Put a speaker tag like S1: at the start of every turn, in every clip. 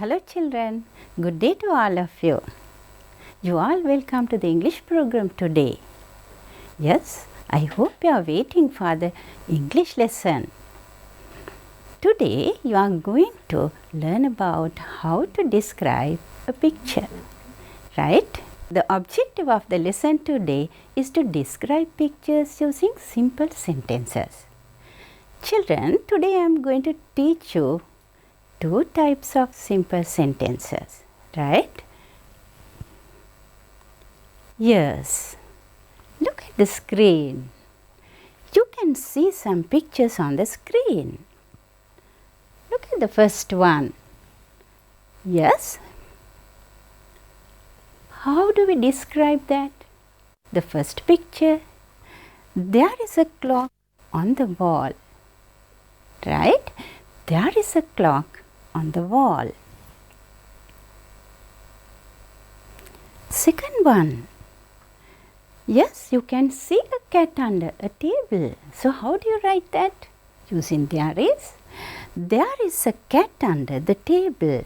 S1: Hello children, good day to all of you. You all welcome to the English program today. Yes, I hope you are waiting for the English lesson. Today you are going to learn about how to describe a picture, right? The objective of the lesson today is to describe pictures using simple sentences. Children, today I am going to teach you two types of simple sentences, right? Yes, look at the screen. You can see some pictures on the screen. Look at the first one. Yes? How do we describe that? The first picture, there is a clock on the wall, right? There is a clock on the wall. Second one, yes, you can see a cat under a table. So how do you write that? Using there is a cat under the table.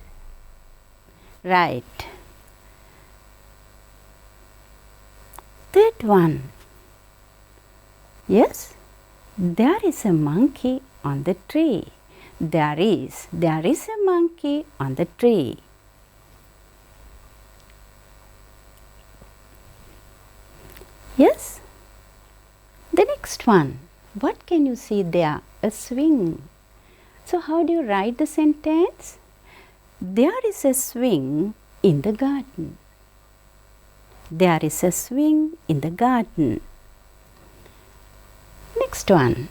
S1: Right. Third one, yes, there is a monkey on the tree. There is a monkey on the tree. Yes. The next one, what can you see there? A swing. So how do you write the sentence? There is a swing in the garden. There is a swing in the garden. Next one.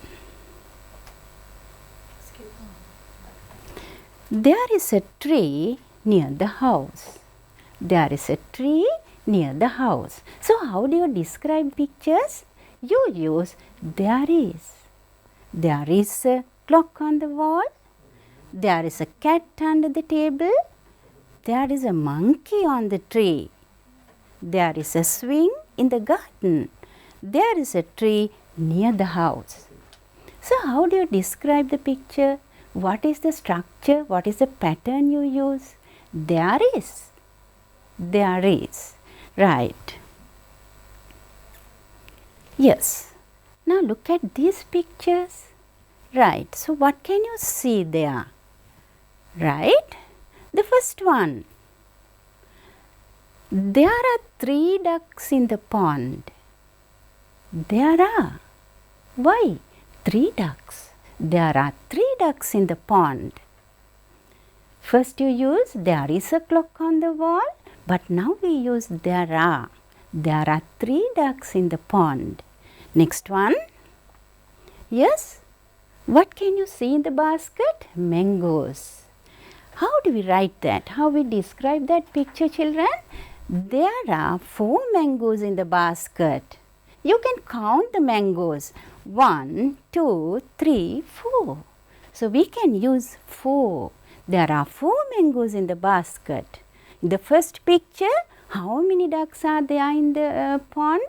S1: There is a tree near the house. There is a tree near the house. So how do you describe pictures? You use there is. There is a clock on the wall. There is a cat under the table. There is a monkey on the tree. There is a swing in the garden. There is a tree near the house. So how do you describe the picture? What is the structure? What is the pattern you use? There is. There is. Right. Yes. Now look at these pictures. Right. So what can you see there? Right. The first one. There are 3 ducks in the pond. There are. Why? 3 ducks. There are 3 ducks in the pond. First you use there is a clock on the wall, but now we use there are. There are 3 ducks in the pond. Next one. Yes. What can you see in the basket? Mangoes. How do we write that? How we describe that picture, children? There are 4 mangoes in the basket. You can count the mangoes. 1, 2, 3, 4. So we can use 4. There are 4 mangoes in the basket. In the first picture, how many ducks are there in the pond?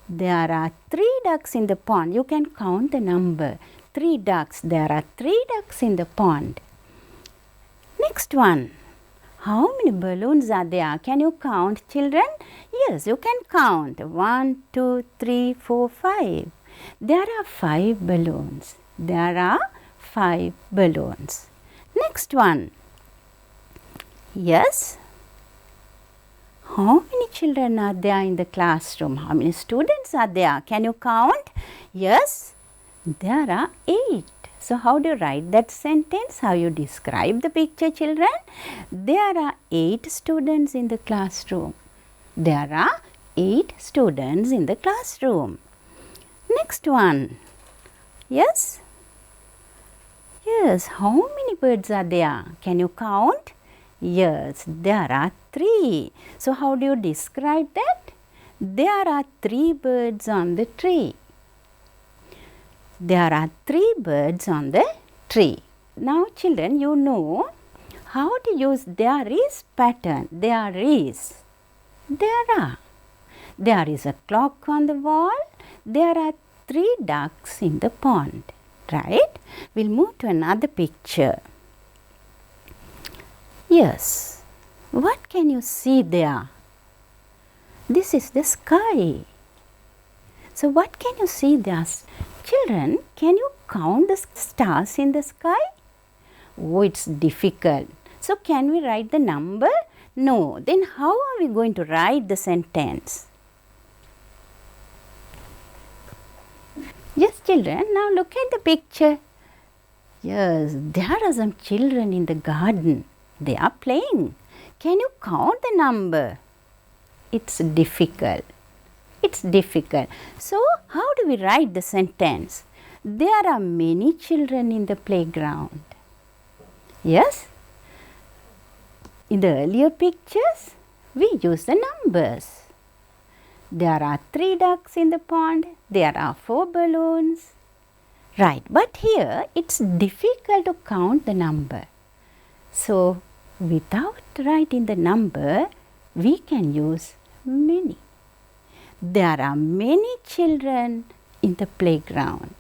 S1: There are 3 ducks in the pond. You can count the number. 3 ducks. There are 3 ducks in the pond. Next one. How many balloons are there? Can you count, children? Yes, you can count. 1, 2, 3, 4, 5. There are 5 balloons. There are 5 balloons. Next one. Yes. How many children are there in the classroom? How many students are there? Can you count? Yes. There are 8. So how do you write that sentence? How you describe the picture, children? There are 8 students in the classroom. There are 8 students in the classroom. Next one. Yes? Yes. How many birds are there? Can you count? Yes, there are 3. So how do you describe that? There are 3 birds on the tree. There are 3 birds on the tree. Now children, you know how to use there is pattern. There is. There are. There is a clock on the wall. There are 3 ducks in the pond. Right? We'll move to another picture. Yes. What can you see there? This is the sky. So what can you see there? Children, can you count the stars in the sky? Oh, it's difficult. So can we write the number? No. Then how are we going to write the sentence? Yes, children, now look at the picture. Yes, there are some children in the garden. They are playing. Can you count the number? It's difficult. It's difficult. So, how do we write the sentence? There are many children in the playground. Yes? In the earlier pictures, we use the numbers. There are 3 ducks in the pond. There are 4 balloons. Right, but here it's difficult to count the number. So, without writing the number, we can use many. There are many children in the playground.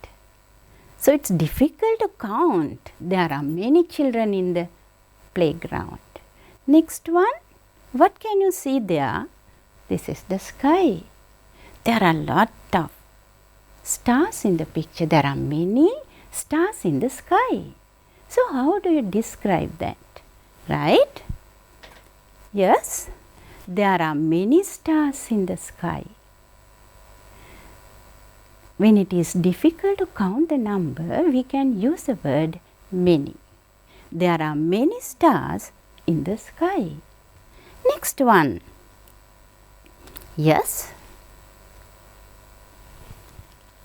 S1: So, it's difficult to count. There are many children in the playground. Next one, what can you see there? This is the sky. There are a lot of stars in the picture. There are many stars in the sky. So, how do you describe that? Right? Yes, there are many stars in the sky. When it is difficult to count the number, we can use the word many. There are many stars in the sky. Next one. Yes.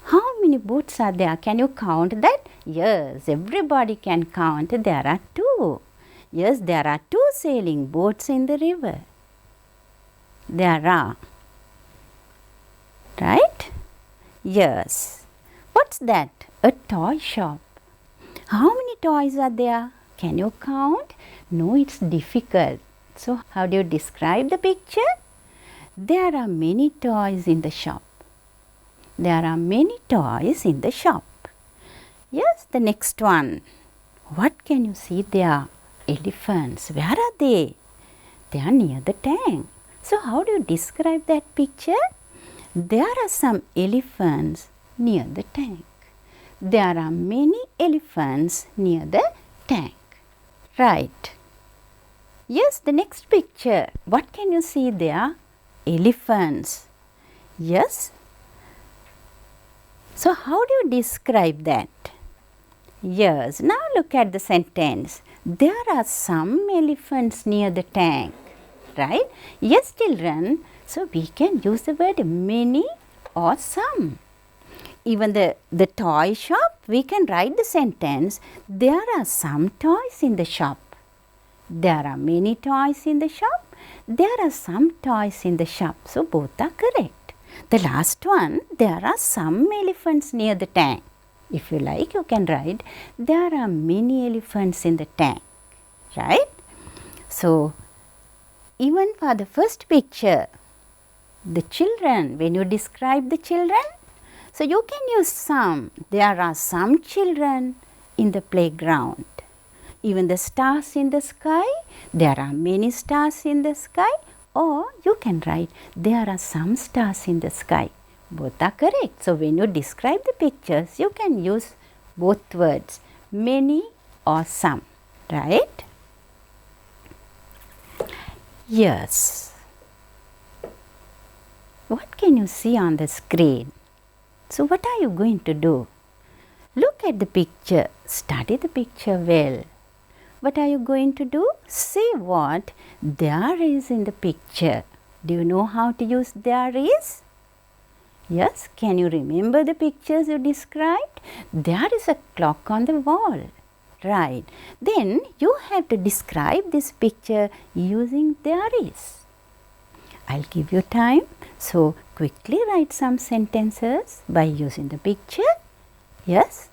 S1: How many boats are there? Can you count that? Yes, everybody can count. There are 2. Yes, there are 2 sailing boats in the river. There are. Right? Yes. What's that? A toy shop. How many toys are there? Can you count? No, it's difficult. So, how do you describe the picture? There are many toys in the shop. There are many toys in the shop. Yes, the next one. What can you see there? Elephants. Where are they? They are near the tank. So, how do you describe that picture? There are some elephants near the tank. There are many elephants near the tank. Right. Yes, the next picture. What can you see there? Elephants. Yes. So, how do you describe that? Yes, now look at the sentence. There are some elephants near the tank. Right? Yes, children. So, we can use the word many or some. Even the toy shop, we can write the sentence. There are some toys in the shop. There are many toys in the shop. There are some toys in the shop. So, both are correct. The last one, there are some elephants near the tank. If you like, you can write, there are many elephants in the tank. Right? So, even for the first picture, the children, when you describe the children, so you can use some. There are some children in the playground. Even the stars in the sky, there are many stars in the sky. Or you can write, there are some stars in the sky. Both are correct. So, when you describe the pictures, you can use both words, many or some. Right? Yes. What can you see on the screen? So, what are you going to do? Look at the picture. Study the picture well. What are you going to do? Say what there is in the picture. Do you know how to use there is? Yes, can you remember the pictures you described? There is a clock on the wall. Right. Then you have to describe this picture using there is. I'll give you time. So, quickly write some sentences by using the picture. Yes.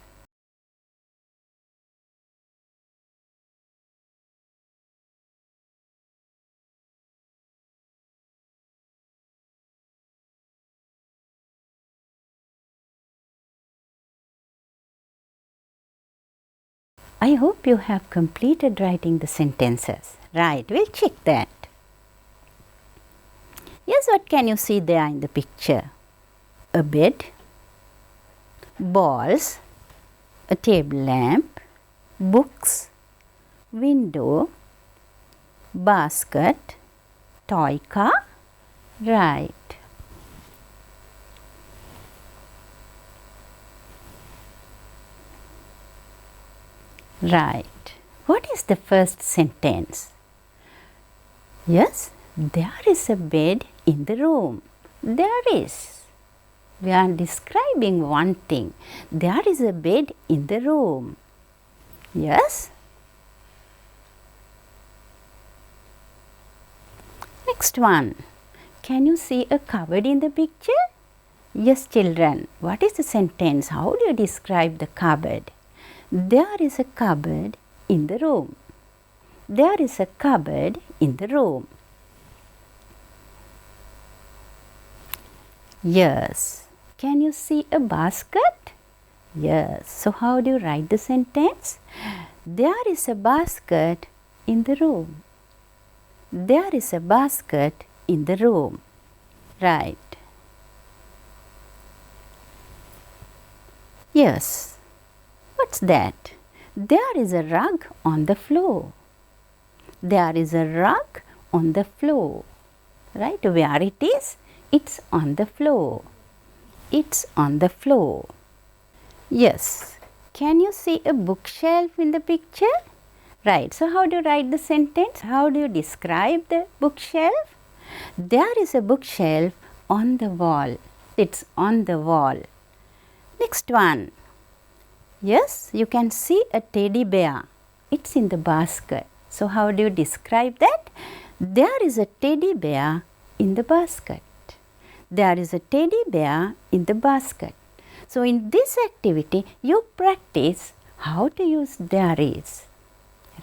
S1: I hope you have completed writing the sentences, Right, we'll check that. Yes, what can you see there in the picture? A bed, balls, a table lamp, books, window, basket, toy car. Right. Right. What is the first sentence? Yes, there is a bed in the room. There is. We are describing one thing. There is a bed in the room. Yes? Next one. Can you see a cupboard in the picture? Yes, children. What is the sentence? How do you describe the cupboard? There is a cupboard in the room. There is a cupboard in the room. Yes. Can you see a basket? Yes. So how do you write the sentence? There is a basket in the room. There is a basket in the room. Right. Yes. What's that? There is a rug on the floor. There is a rug on the floor. Right? Where it is? It's on the floor. It's on the floor. Yes. Can you see a bookshelf in the picture? Right. So how do you write the sentence? How do you describe the bookshelf? There is a bookshelf on the wall. It's on the wall. Next one. Yes, you can see a teddy bear. It's in the basket. So how do you describe that? There is a teddy bear in the basket. There is a teddy bear in the basket. So in this activity, you practice how to use there is.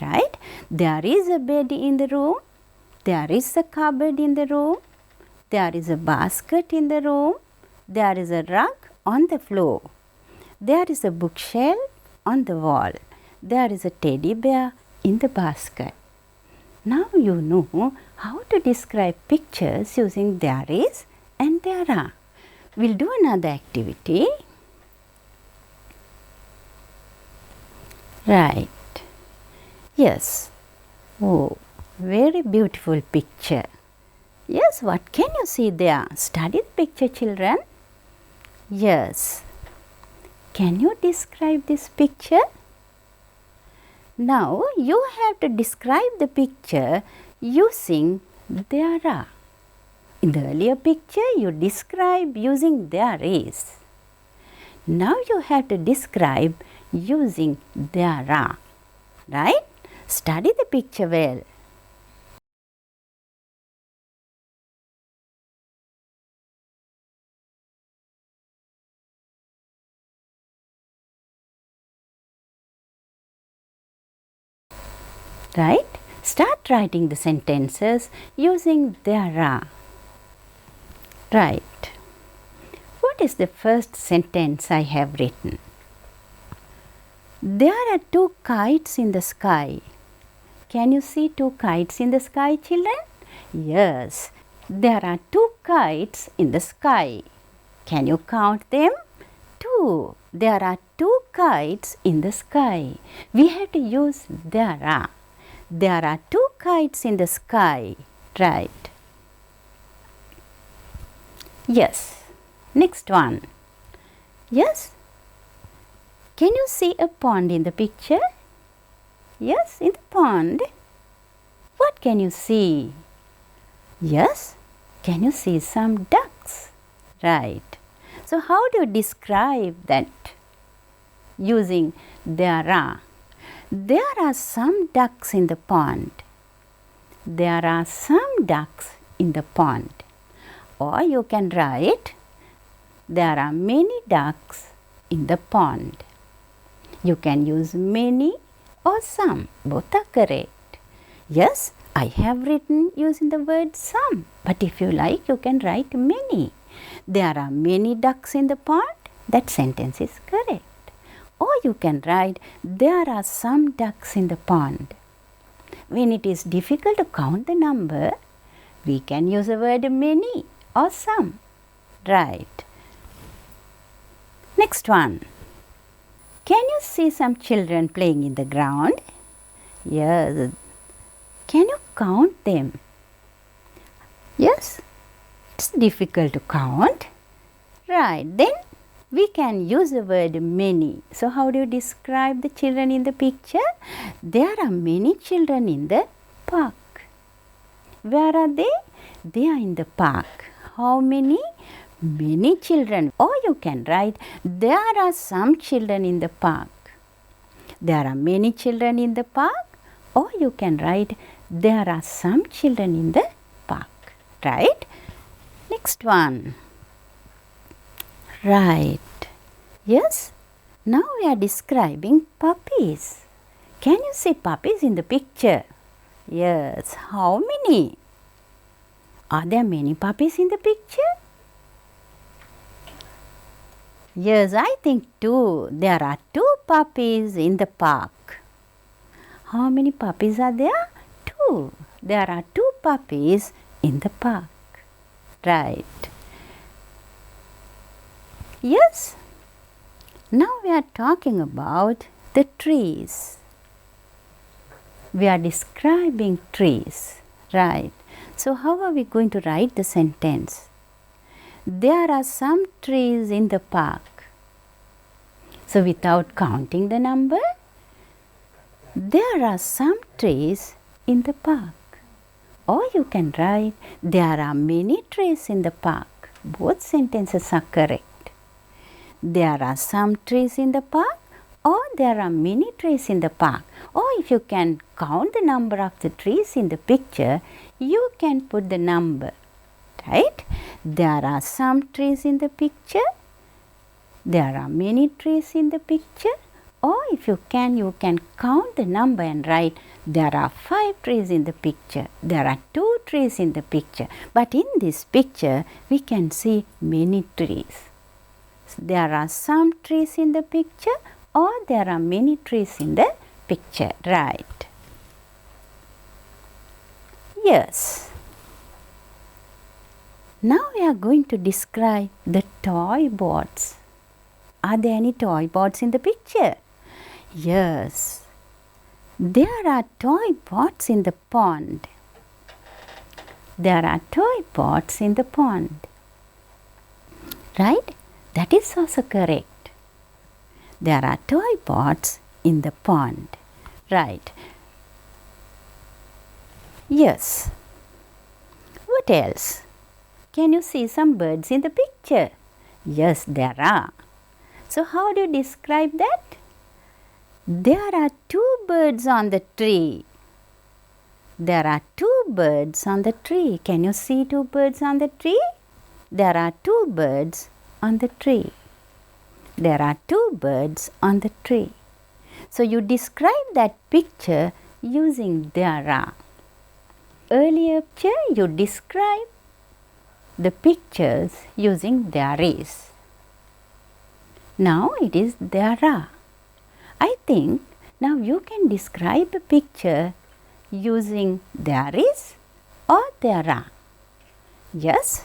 S1: Right? There is a bed in the room. There is a cupboard in the room. There is a basket in the room. There is a rug on the floor. There is a bookshelf on the wall. There is a teddy bear in the basket. Now you know how to describe pictures using there is and there are. We'll do another activity. Right. Yes. Oh, very beautiful picture. Yes, what can you see there? Study the picture, children. Yes. Can you describe this picture? Now you have to describe the picture using there are. In the earlier picture, you describe using there is. Now you have to describe using there are. Right? Study the picture well. Right? Start writing the sentences using there are. Right. What is the first sentence I have written? There are two kites in the sky. Can you see two kites in the sky, children? Yes, there are two kites in the sky. Can you count them? Two. There are two kites in the sky. We have to use there are. There are two kites in the sky. Right. Yes. Next one. Yes. Can you see a pond in the picture? Yes, in the pond. What can you see? Yes. Can you see some ducks? Right. So how do you describe that? Using there are. There are some ducks in the pond. There are some ducks in the pond. Or you can write, there are many ducks in the pond. You can use many or some. Both are correct. Yes, I have written using the word some. But if you like, you can write many. There are many ducks in the pond. That sentence is correct. Or you can write, there are some ducks in the pond. when it is difficult to count the number, we can use the word many or some. Right. Next one. Can you see some children playing in the ground? Yes. Can you count them? Yes. It's difficult to count. Right. Then we can use the word many. So how do you describe the children in the picture? There are many children in the park. Where are they? They are in the park. How many? Many children. Or you can write, there are some children in the park. There are many children in the park. Or you can write, there are some children in the park. Right? Next one. Right. Yes. Now we are describing puppies. Can you see puppies in the picture? Yes. How many? Are there many puppies in the picture? Yes, I think 2. There are 2 puppies in the park. How many puppies are there? 2. There are 2 puppies in the park. Right. Yes. Now we are talking about the trees. We are describing trees. Right. So how are we going to write the sentence? There are some trees in the park. So without counting the number, there are some trees in the park. Or you can write, there are many trees in the park. Both sentences are correct. There are some trees in the park, or there are many trees in the park. Or if you can count the number of the trees in the picture, you can put the number. Right? There are some trees in the picture. There are many trees in the picture. Or if you can count the number and write, there are 5 trees in the picture. There are 2 trees in the picture. But in this picture, we can see many trees. So there are some trees in the picture, or there are many trees in the picture. Right. Yes. Now we are going to describe the toy boats. Are there any toy boats in the picture? Yes. There are toy boats in the pond. There are toy boats in the pond. Right? That is also correct. There are toy boats in the pond. Right. Yes. What else? Can you see some birds in the picture? Yes, there are. So how do you describe that? There are 2 birds on the tree. There are 2 birds on the tree. Can you see 2 birds on the tree? There are 2 birds on the tree. There are 2 birds on the tree. So you describe that picture using there are. Earlier picture you describe the pictures using there is. Now it is there are. I think now you can describe a picture using there is or there are. Yes?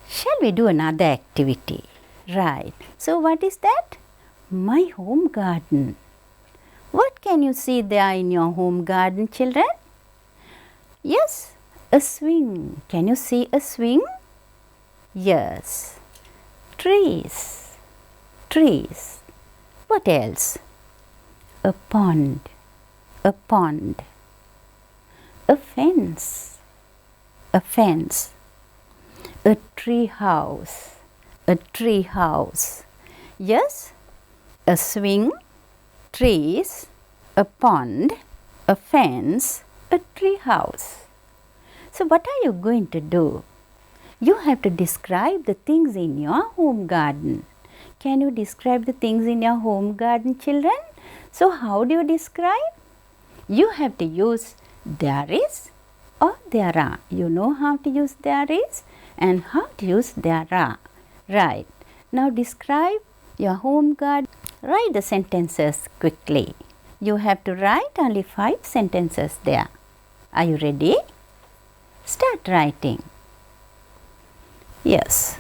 S1: Shall we do another activity? Right. So what is that? My home garden. What can you see there in your home garden, children? Yes, a swing. Can you see a swing? Yes. Trees. Trees. What else? A pond. A pond. A fence. A fence. A tree house. A tree house. Yes, a swing, trees, a pond, a fence, a tree house. So what are you going to do? You have to describe the things in your home garden. Can you describe the things in your home garden, children? So how do you describe? You have to use there is or there are. You know how to use there is and how to use there are. Right. Now describe your home garden. Write the sentences quickly. You have to write only 5 sentences there. Are you ready? Start writing. Yes.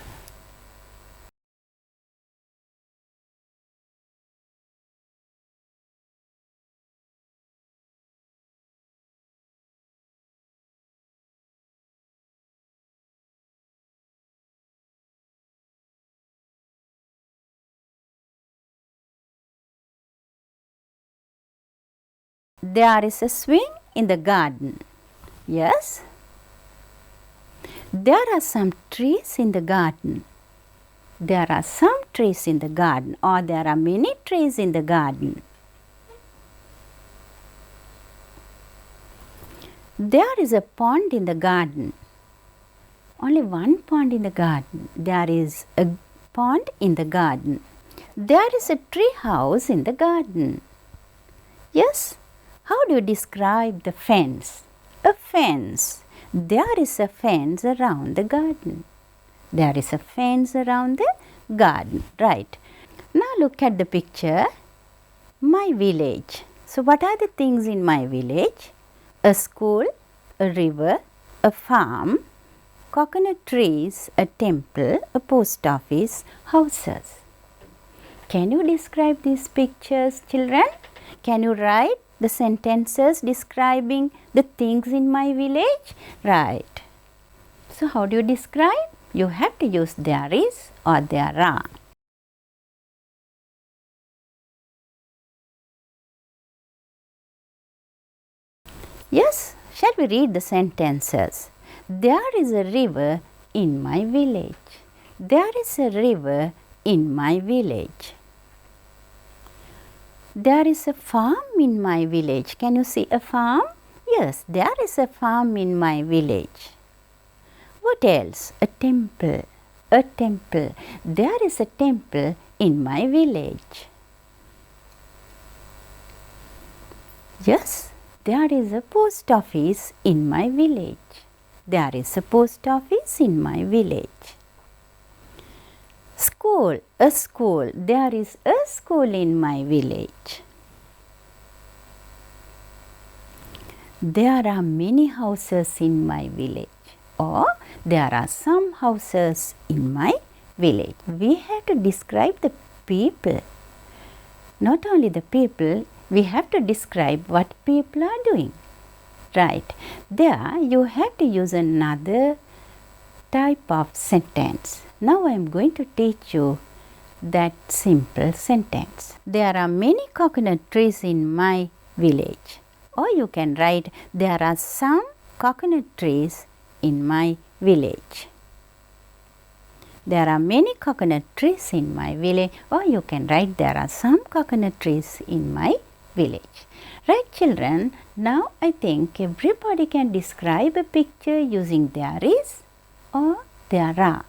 S1: There is a swing in the garden. Yes. There are some trees in the garden. There are some trees in the garden, or there are many trees in the garden. There is a pond in the garden. Only one pond in the garden. There is a pond in the garden. There is a tree house in the garden. Yes. How do you describe the fence? A fence. There is a fence around the garden. There is a fence around the garden. Right. Now look at the picture. My village. So what are the things in my village? A school, a river, a farm, coconut trees, a temple, a post office, houses. Can you describe these pictures, children? Can you write the sentences describing the things in my village? Right. So how do you describe? You have to use there is or there are. Yes, shall we read the sentences? There is a river in my village. There is a river in my village. There is a farm in my village. Can you see a farm? Yes, there is a farm in my village. What else? A temple. A temple. There is a temple in my village. Yes, there is a post office in my village. There is a post office in my village. School, a school. There is a school in my village. There are many houses in my village. Or there are some houses in my village. We have to describe the people. Not only the people, we have to describe what people are doing. Right. There you have to use another type of sentence. Now I am going to teach you that simple sentence. There are many coconut trees in my village. Or you can write, there are some coconut trees in my village. There are many coconut trees in my village. Or you can write, there are some coconut trees in my village. Right, children? Now I think everybody can describe a picture using there is or there are.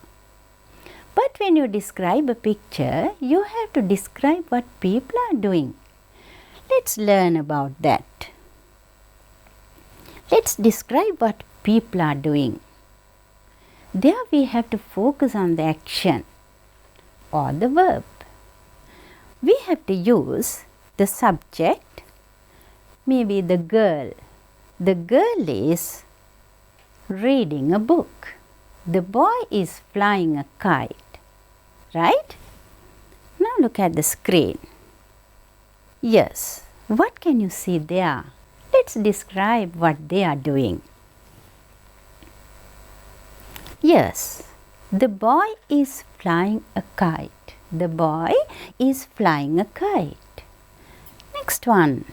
S1: But when you describe a picture, you have to describe what people are doing. Let's learn about that. Let's describe what people are doing. There we have to focus on the action or the verb. We have to use the subject, maybe the girl. The girl is reading a book. The boy is flying a kite. Right? Now look at the screen. Yes, what can you see there? Let's describe what they are doing. Yes, the boy is flying a kite. The boy is flying a kite. Next one.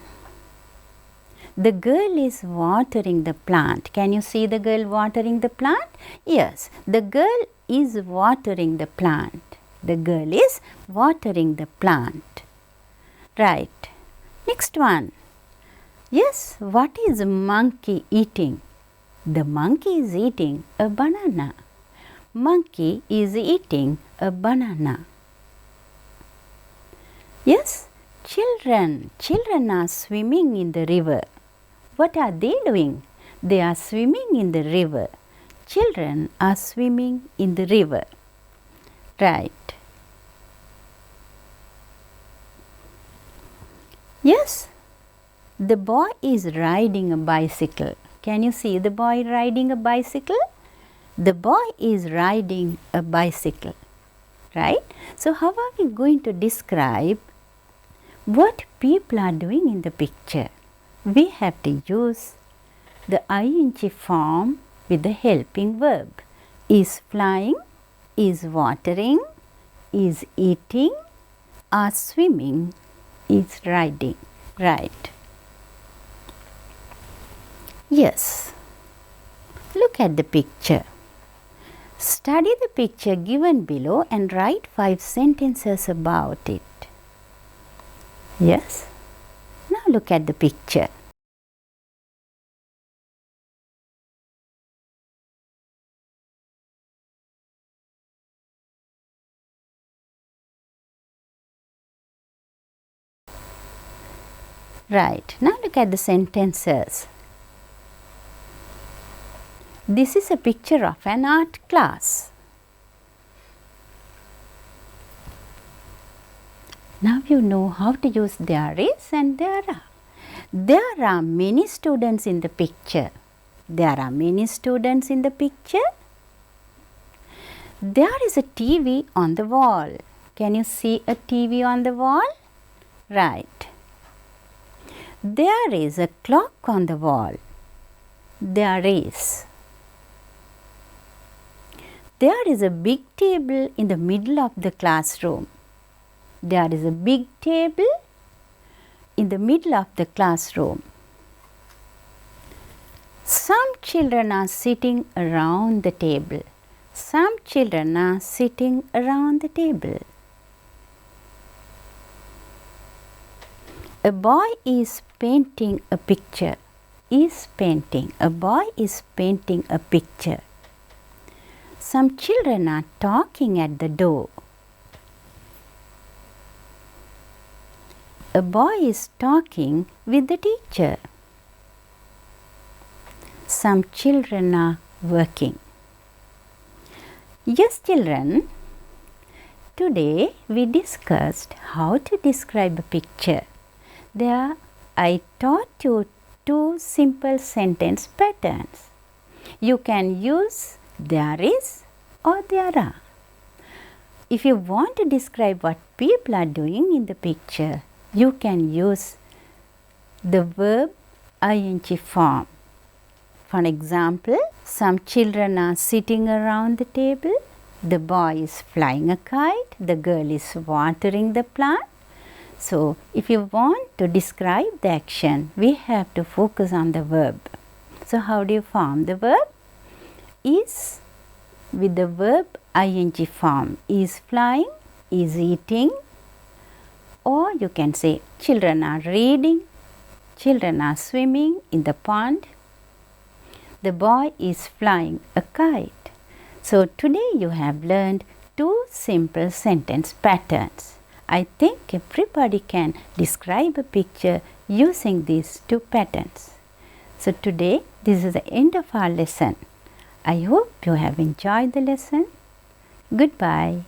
S1: The girl is watering the plant. Can you see the girl watering the plant? Yes, the girl is watering the plant. The girl is watering the plant. Right. Next one. Yes, what is a monkey eating? The monkey is eating a banana. Monkey is eating a banana. Yes, children are swimming in the river. What are they doing? They are swimming in the river. Children are swimming in the river. Right. Yes, The boy is riding a bicycle. Can you see the boy riding a bicycle? The boy is riding a bicycle, right? So, how are we going to describe what people are doing in the picture? We have to use the ing form with the helping verb. Is flying, is watering, is eating, are swimming, is riding, right? Yes. Look at the picture. Study the picture given below and write 5 sentences about it. Yes. Now look at the picture. Right. Now look at the sentences. This is a picture of an art class. Now you know how to use there is and there are. There are many students in the picture. There are many students in the picture. There is a TV on the wall. Can you see a TV on the wall? Right. There is a clock on the wall. There is. There is a big table in the middle of the classroom. There is a big table in the middle of the classroom. Some children are sitting around the table. Some children are sitting around the table. A boy is painting a picture. Is painting. A boy is painting a picture. Some children are talking at the door. A boy is talking with the teacher. Some children are working. Yes, children, today we discussed how to describe a picture. There I taught you 2 simple sentence patterns. You can use there is or there are. If you want to describe what people are doing in the picture, you can use the verb ing form. For example, some children are sitting around the table. The boy is flying a kite. The girl is watering the plant. So, if you want to describe the action, we have to focus on the verb. So, how do you form the verb? Is with the verb ing form. Is flying, is eating, or you can say children are reading, children are swimming in the pond, the boy is flying a kite. So, today you have learned 2 simple sentence patterns. I think everybody can describe a picture using these 2 patterns. So, today this is the end of our lesson. I hope you have enjoyed the lesson. Goodbye.